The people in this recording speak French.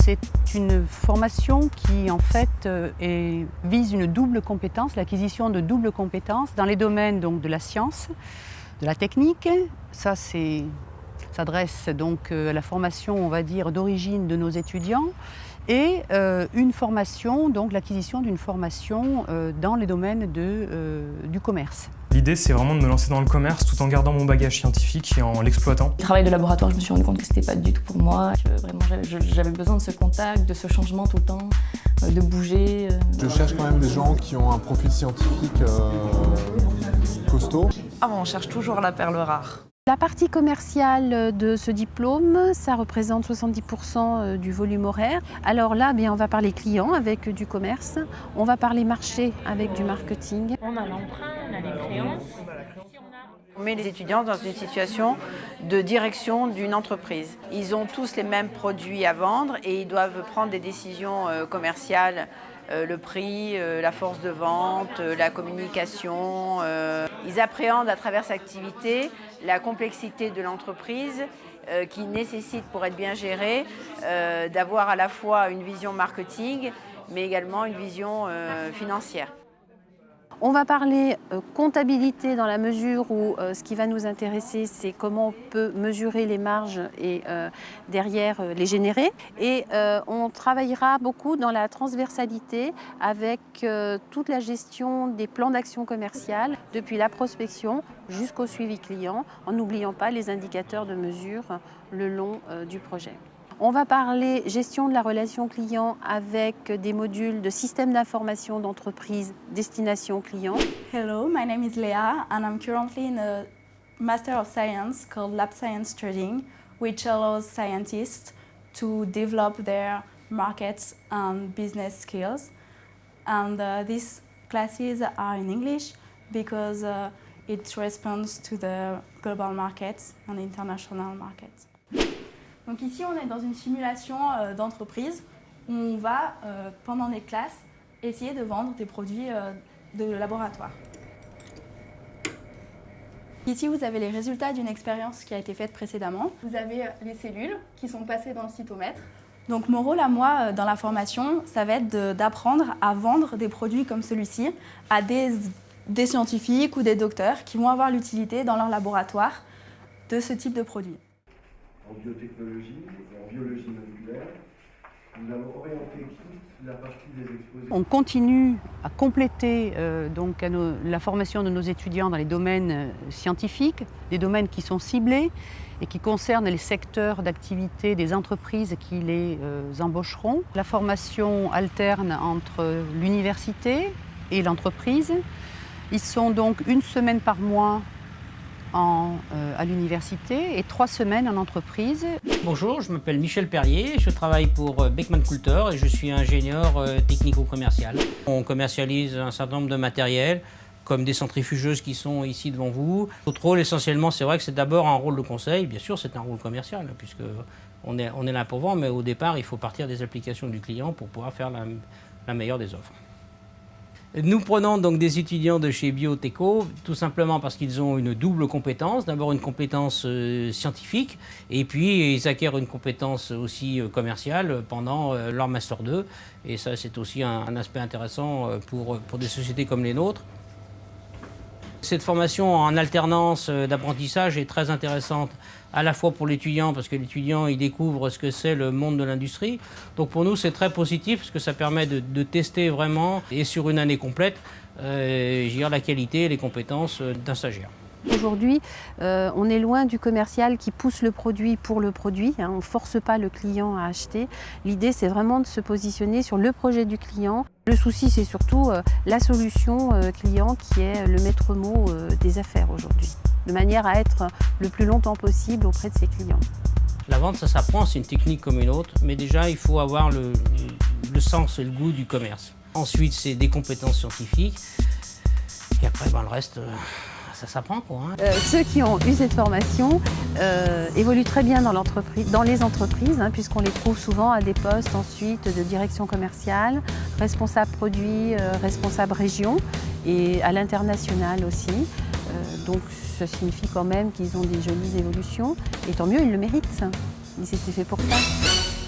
c'est une formation qui en fait vise une double compétence, l'acquisition de doubles compétences dans les domaines donc, de la science, de la technique. Ça s'adresse donc à la formation, on va dire, d'origine de nos étudiants. Et une formation, donc l'acquisition d'une formation dans les domaines du commerce. L'idée, c'est vraiment de me lancer dans le commerce tout en gardant mon bagage scientifique et en l'exploitant. Le travail de laboratoire, je me suis rendu compte que c'était pas du tout pour moi. J'avais besoin de ce contact, de ce changement tout le temps, de bouger. Je cherche quand même des gens qui ont un profil scientifique costaud. Ah bon, on cherche toujours la perle rare. La partie commerciale de ce diplôme, ça représente 70% du volume horaire. Alors là, on va parler clients avec du commerce, on va parler marché avec du marketing. On a l'emprunt, on a les créances. On met les étudiants dans une situation de direction d'une entreprise. Ils ont tous les mêmes produits à vendre et ils doivent prendre des décisions commerciales. Le prix, la force de vente, la communication. Ils appréhendent à travers cette activité la complexité de l'entreprise qui nécessite, pour être bien gérée, d'avoir à la fois une vision marketing, mais également une vision financière. On va parler comptabilité dans la mesure où ce qui va nous intéresser, c'est comment on peut mesurer les marges et derrière les générer. Et on travaillera beaucoup dans la transversalité avec toute la gestion des plans d'action commerciale, depuis la prospection jusqu'au suivi client, en n'oubliant pas les indicateurs de mesure le long du projet. On va parler gestion de la relation client avec des modules de système d'information d'entreprise destination client. Hello, my name is Leah and I'm currently in a Master of Science called Lab Science Trading, which allows scientists to develop their markets and business skills. And these classes are in English because it responds to the global markets and international markets. Donc ici, on est dans une simulation d'entreprise où on va, pendant les classes, essayer de vendre des produits de laboratoire. Ici, vous avez les résultats d'une expérience qui a été faite précédemment. Vous avez les cellules qui sont passées dans le cytomètre. Donc mon rôle à moi dans la formation, ça va être d'apprendre à vendre des produits comme celui-ci à des scientifiques ou des docteurs qui vont avoir l'utilité dans leur laboratoire de ce type de produit. En biotechnologie et en biologie moléculaire, nous allons orienter toute la partie des exposés. On continue à compléter la formation de nos étudiants dans les domaines scientifiques, des domaines qui sont ciblés et qui concernent les secteurs d'activité des entreprises qui les embaucheront. La formation alterne entre l'université et l'entreprise. Ils sont donc une semaine par mois à l'université et 3 semaines en entreprise. Bonjour, je m'appelle Michel Perrier, je travaille pour Beckman Coulter et je suis ingénieur technico-commercial. On commercialise un certain nombre de matériels, comme des centrifugeuses qui sont ici devant vous. Notre rôle essentiellement, c'est vrai que c'est d'abord un rôle de conseil, bien sûr c'est un rôle commercial, puisque on est là pour vendre, mais au départ il faut partir des applications du client pour pouvoir faire la meilleure des offres. Nous prenons donc des étudiants de chez Bioteco, tout simplement parce qu'ils ont une double compétence. D'abord une compétence scientifique, et puis ils acquièrent une compétence aussi commerciale pendant leur Master 2. Et ça, c'est aussi un aspect intéressant pour des sociétés comme les nôtres. Cette formation en alternance d'apprentissage est très intéressante à la fois pour l'étudiant, parce que l'étudiant il découvre ce que c'est le monde de l'industrie. Donc pour nous c'est très positif, parce que ça permet de tester vraiment, et sur une année complète, la qualité et les compétences d'un stagiaire. Aujourd'hui, on est loin du commercial qui pousse le produit pour le produit. On ne force pas le client à acheter. L'idée, c'est vraiment de se positionner sur le projet du client. Le souci, c'est surtout la solution client qui est le maître mot des affaires aujourd'hui, de manière à être le plus longtemps possible auprès de ses clients. La vente, ça s'apprend, c'est une technique comme une autre, mais déjà, il faut avoir le sens et le goût du commerce. Ensuite, c'est des compétences scientifiques, et après, le reste... ça s'apprend quoi. Ceux qui ont eu cette formation évoluent très bien dans les entreprises, puisqu'on les trouve souvent à des postes ensuite de direction commerciale, responsable produit, responsable région et à l'international aussi. Donc ça signifie quand même qu'ils ont des jolies évolutions et tant mieux, ils le méritent. Ils étaient faits pour ça.